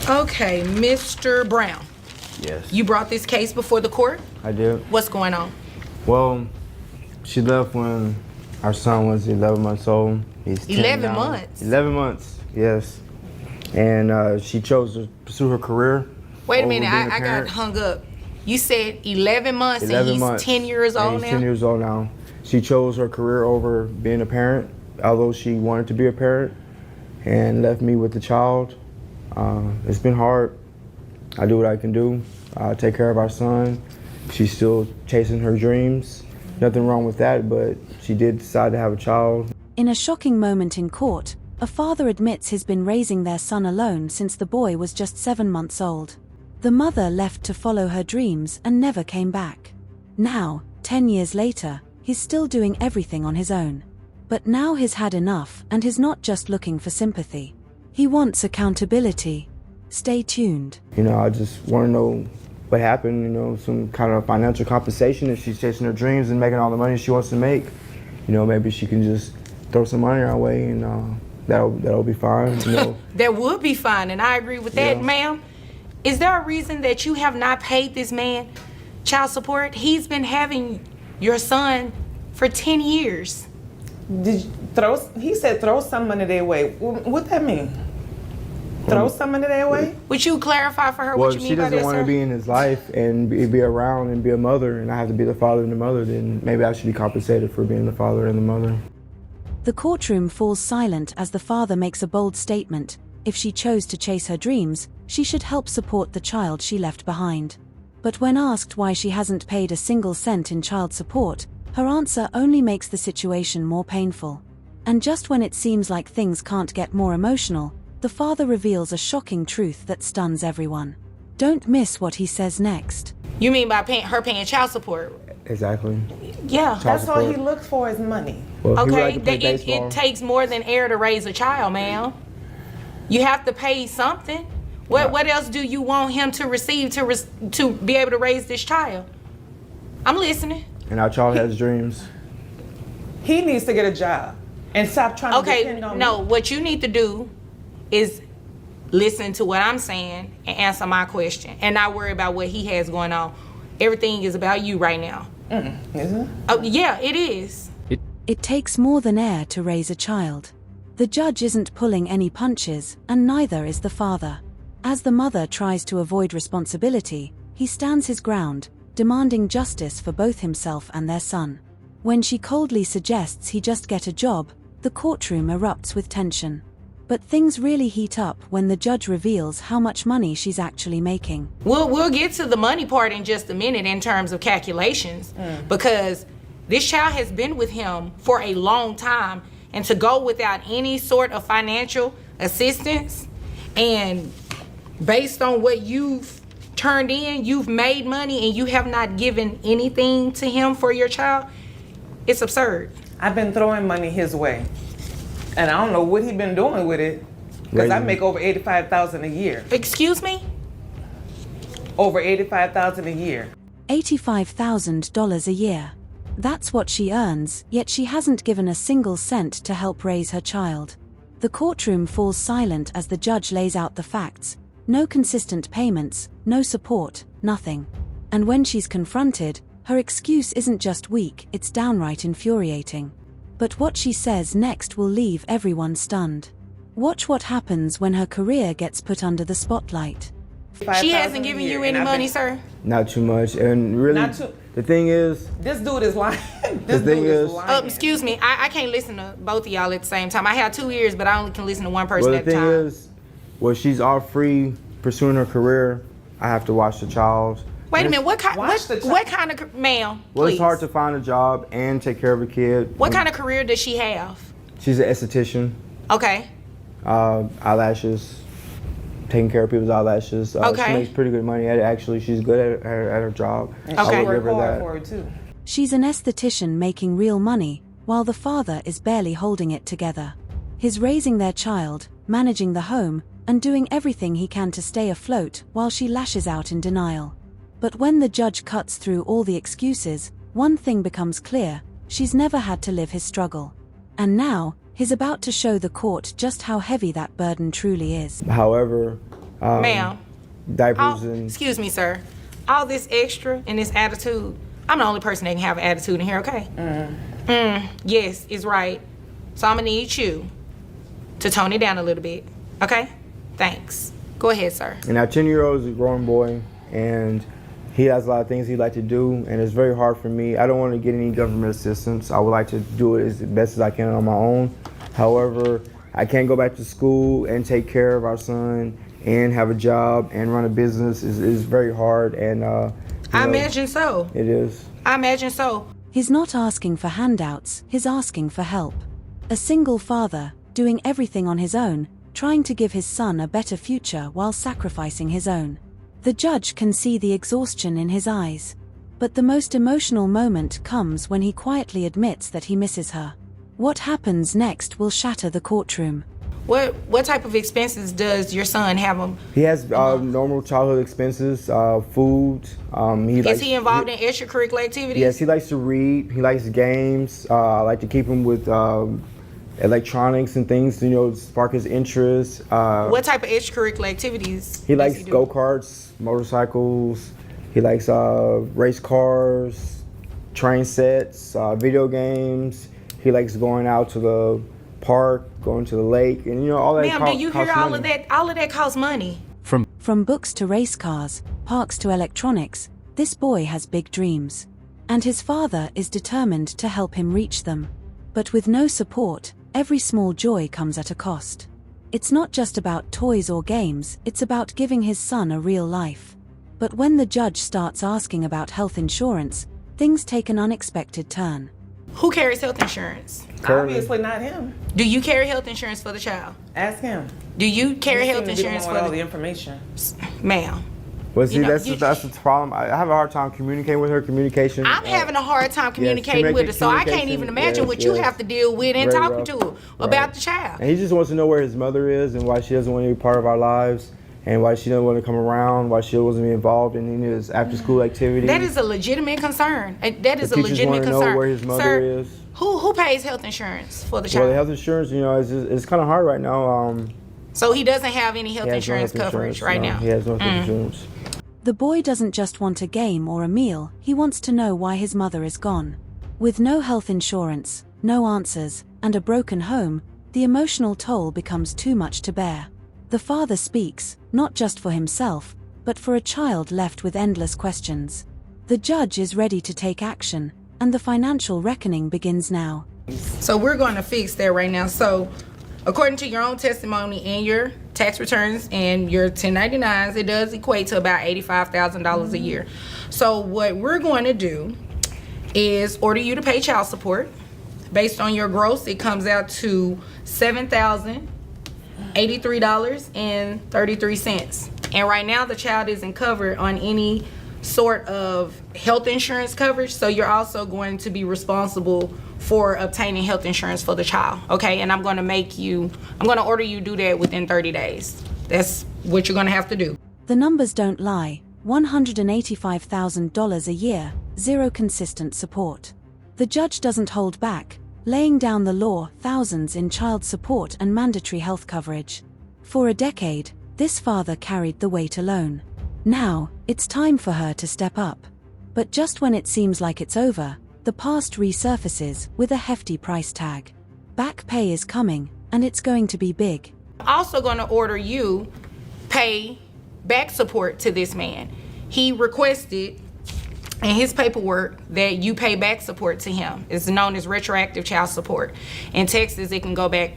Okay, Mr. Brown. Yes. You brought this case before the court? I did. What's going on? Well, she left when our son was 11 months old. He's 10 11 now. months? 11 months, yes. And she chose to pursue her career. Wait a minute, I got hung up. You said 11 months 11 and he's months. 10 years old He's now? 10 years old now. She chose her career over being a parent, although she wanted to be a parent, and left me with the child. It's been hard. I do what I can do. I take care of our son. She's still chasing her dreams. Nothing wrong with that, but she did decide to have a child. In a shocking moment in court, a father admits he's been raising their son alone since the boy was just 7 months old. The mother left to follow her dreams and never came back. Now, 10 years later, he's still doing everything on his own. But now he's had enough and he's not just looking for sympathy. He wants accountability. Stay tuned. I just want to know what happened, some kind of financial compensation if she's chasing her dreams and making all the money she wants to make. Maybe she can just throw some money our way and that'll be fine. That would be fine, and I agree with that, ma'am. Is there a reason that you have not paid this man child support? He's been having your son for 10 years. He said throw some money their way. What that mean? Throw some money their way? Would you clarify for her what you mean by that, Well, if she doesn't want sir? to be in his life and be around and be a mother, and I have to be the father and the mother, then maybe I should be compensated for being the father and the mother. The courtroom falls silent as the father makes a bold statement. If she chose to chase her dreams, she should help support the child she left behind. But when asked why she hasn't paid a single cent in child support, her answer only makes the situation more painful. And just when it seems like things can't get more emotional, the father reveals a shocking truth that stuns everyone. Don't miss what he says next. You mean by her paying child support? Exactly. Yeah. That's all he looks for is money. Well, if he would Okay, like to play baseball, it takes more than air to raise a child, ma'am. You have to pay something. What else do you want him to receive to be able to raise this child? I'm listening. and our child has dreams. He needs to get a job and stop trying to depend on me. What you need to do is listen to what I'm saying and answer my question and not worry about what he has going on. Everything is about you right now. Isn't it? Oh, yeah, it is. It takes more than air to raise a child. The judge isn't pulling any punches, and neither is the father. As the mother tries to avoid responsibility, he stands his ground, demanding justice for both himself and their son. When she coldly suggests he just get a job, the courtroom erupts with tension. But things really heat up when the judge reveals how much money she's actually making. We'll get to the money part in just a minute in terms of calculations, because this child has been with him for a long time, and to go without any sort of financial assistance, and based on what you've turned in, you've made money and you have not given anything to him for your child, it's absurd. I've been throwing money his way, and I don't know what he's been doing with it, because I make over $85,000 a year. Excuse me? Over $85,000 a year. $85,000 a year. That's what she earns, yet she hasn't given a single cent to help raise her child. The courtroom falls silent as the judge lays out the facts. No consistent payments, no support, nothing. And when she's confronted, her excuse isn't just weak, it's downright infuriating. But what she says next will leave everyone stunned. Watch what happens when her career gets put under the spotlight. She hasn't given you any money, sir? Not too much, and really, the thing is, this dude is lying. This dude is lying. Excuse me, I can't listen to both of y'all at the same time. I have 2 ears, but I only can listen to one person well, at a time. the thing is, she's all free pursuing her career. I have to watch the child. Wait a minute, what kind of, ma'am, Well, please. it's hard to find a job and take care of a kid. What kind of career does she have? She's an esthetician. Okay. Eyelashes, taking care of people's eyelashes. Okay. She makes pretty good money at it, actually. She's good at her job. And Okay. she I would worked give her hard that. for it too. She's an esthetician making real money, while the father is barely holding it together. He's raising their child, managing the home, and doing everything he can to stay afloat while she lashes out in denial. But when the judge cuts through all the excuses, one thing becomes clear: she's never had to live his struggle. And now, he's about to show the court just how heavy that burden truly is. However, Ma'am. diapers and Excuse me, sir. All this extra and this attitude, I'm the only person that can have an attitude in here, okay? Yes, it's right. So I'm gonna need you to tone it down a little bit, okay? Thanks. Go ahead, sir. And our 10-year-old is a grown boy, and he has a lot of things he'd like to do, and it's very hard for me. I don't want to get any government assistance. I would like to do it as best as I can on my own. However, I can't go back to school and take care of our son and have a job and run a business. Is very hard, and I imagine so. It is. I imagine so. He's not asking for handouts, he's asking for help. A single father, doing everything on his own, trying to give his son a better future while sacrificing his own. The judge can see the exhaustion in his eyes. But the most emotional moment comes when he quietly admits that he misses her. What happens next will shatter the courtroom. What type of expenses does your son have? He has normal childhood expenses, food. Is he involved in extracurricular activities? Yes, he likes to read. He likes games. I like to keep him with electronics and things to spark his interest. What type of extracurricular activities? He likes go-karts, motorcycles. He likes race cars, train sets, video games. He likes going out to the park, going to the lake, and all that. Ma'am, do you hear all of that? All of that costs money. From books to race cars, parks to electronics, this boy has big dreams. And his father is determined to help him reach them. But with no support, every small joy comes at a cost. It's not just about toys or games, it's about giving his son a real life. But when the judge starts asking about health insurance, things take an unexpected turn. Who carries health insurance? Obviously not him. Do you carry health insurance for the child? Ask him. Do you carry He health seemed to be the insurance one for with all the the information? ma'am? Well, see, You know, that's the problem. I have a hard time communicating with her. Communication. I'm having a hard time communicating with her, so I can't even imagine what you have to deal with and Very talking rough. to her about the child. And he just wants to know where his mother is and why she doesn't want to be part of our lives, and why she doesn't want to come around, why she wasn't involved in any of his after-school activities. That is a legitimate concern. That is a teachers legitimate want to concern. know where his mother Sir, is. who pays health insurance for the Well, child? the health insurance, it's kind of hard right now. So he doesn't have any health He has no insurance health coverage insurance, right no. now. He has no health insurance. The boy doesn't just want a game or a meal, he wants to know why his mother is gone. With no health insurance, no answers, and a broken home, the emotional toll becomes too much to bear. The father speaks, not just for himself, but for a child left with endless questions. The judge is ready to take action, and the financial reckoning begins now. So we're going to fix that right now. So according to your own testimony and your tax returns and your 1099s, it does equate to about $85,000 a year. So what we're going to do is order you to pay child support. Based on your gross, it comes out to $7,083.33. And right now the child isn't covered on any sort of health insurance coverage, so you're also going to be responsible for obtaining health insurance for the child, okay? And I'm going to order you do that within 30 days. That's what you're going to have to do. The numbers don't lie. $185,000 a year, zero consistent support. The judge doesn't hold back, laying down the law, thousands in child support and mandatory health coverage. For a decade, this father carried the weight alone. Now, it's time for her to step up. But just when it seems like it's over, the past resurfaces with a hefty price tag. Back pay is coming, and it's going to be big. I'm also going to order you pay back support to this man. He requested in his paperwork that you pay back support to him. It's known as retroactive child support. In Texas, it can go back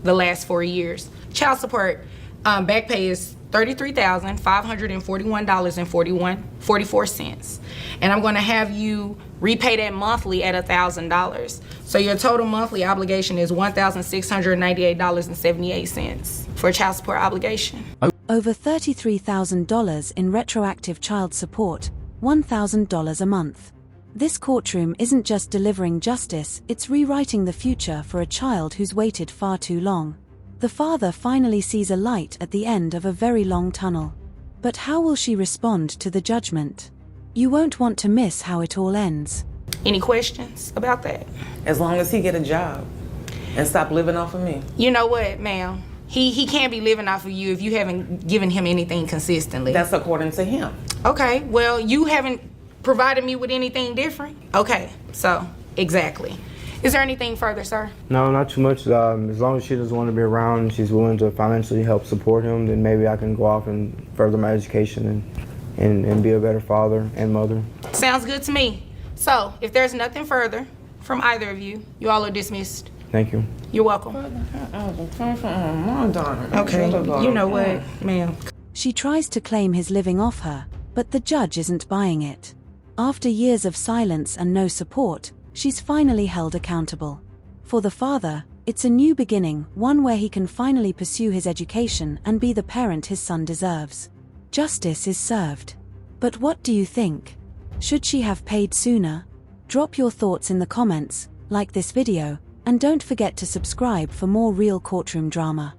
the last 4 years. Child support back pay is $33,541.44. And I'm going to have you repay that monthly at $1,000. So your total monthly obligation is $1,698.78 for child support obligation. Over $33,000 in retroactive child support, $1,000 a month. This courtroom isn't just delivering justice, it's rewriting the future for a child who's waited far too long. The father finally sees a light at the end of a very long tunnel. But how will she respond to the judgment? You won't want to miss how it all ends. Any questions about that? As long as he get a job and stop living off of me. You know what, ma'am? He can't be living off of you if you haven't given him anything consistently. That's according to him. Okay, well, you haven't provided me with anything different. Okay, so, exactly. Is there anything further, sir? No, not too much. As long as she doesn't want to be around and she's willing to financially help support him, then maybe I can go off and further my education and be a better father and mother. Sounds good to me. So, if there's nothing further from either of you, you all are dismissed. Thank you. You're welcome. Okay, you know what, ma'am? She tries to claim his living off her, but the judge isn't buying it. After years of silence and no support, she's finally held accountable. For the father, it's a new beginning, one where he can finally pursue his education and be the parent his son deserves. Justice is served. But what do you think? Should she have paid sooner? Drop your thoughts in the comments, like this video, and don't forget to subscribe for more real courtroom drama.